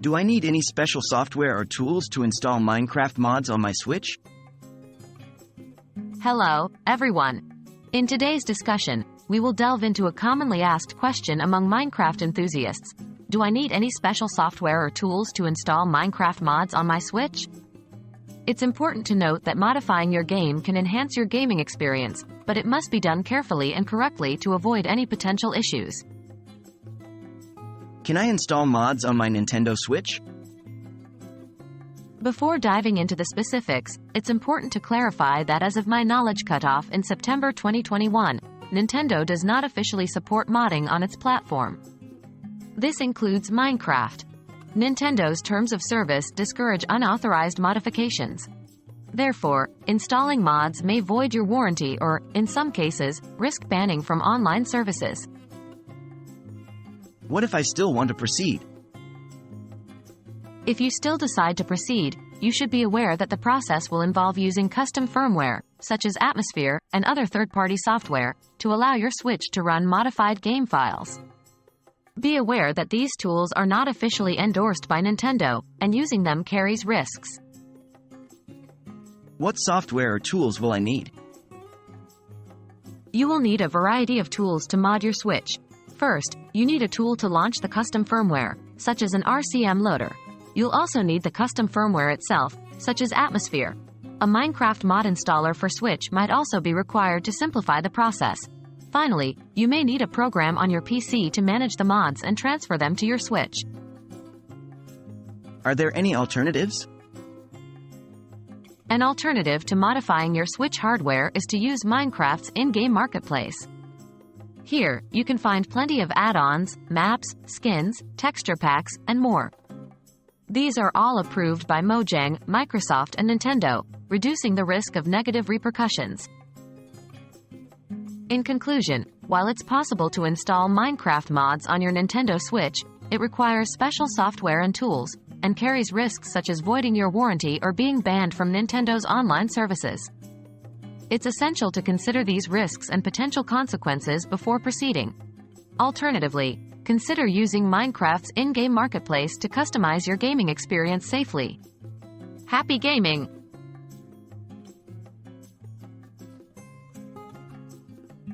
Do I need any special software or tools to install Minecraft mods on my Switch? Hello, everyone. In today's discussion, we will delve into a commonly asked question among Minecraft enthusiasts. Do I need any special software or tools to install Minecraft mods on my Switch? It's important to note that modifying your game can enhance your gaming experience, but it must be done carefully and correctly to avoid any potential issues. Can I install mods on my Nintendo Switch? Before diving into the specifics, it's important to clarify that as of my knowledge cutoff in September 2021, Nintendo does not officially support modding on its platform. This includes Minecraft. Nintendo's terms of service discourage unauthorized modifications. Therefore, installing mods may void your warranty or, in some cases, risk banning from online services. What if I still want to proceed? If you still decide to proceed, you should be aware that the process will involve using custom firmware, such as Atmosphere and other third-party software, to allow your Switch to run modified game files. Be aware that these tools are not officially endorsed by Nintendo, and using them carries risks. What software or tools will I need? You will need a variety of tools to mod your Switch. First, you need a tool to launch the custom firmware, such as an RCM loader. You'll also need the custom firmware itself, such as Atmosphere. A Minecraft mod installer for Switch might also be required to simplify the process. Finally, you may need a program on your PC to manage the mods and transfer them to your Switch. Are there any alternatives? An alternative to modifying your Switch hardware is to use Minecraft's in-game marketplace. Here, you can find plenty of add-ons, maps, skins, texture packs, and more. These are all approved by Mojang, Microsoft, and Nintendo, reducing the risk of negative repercussions. In conclusion, while it's possible to install Minecraft mods on your Nintendo Switch, it requires special software and tools, and carries risks such as voiding your warranty or being banned from Nintendo's online services. It's essential to consider these risks and potential consequences before proceeding. Alternatively, consider using Minecraft's in-game marketplace to customize your gaming experience safely. Happy gaming!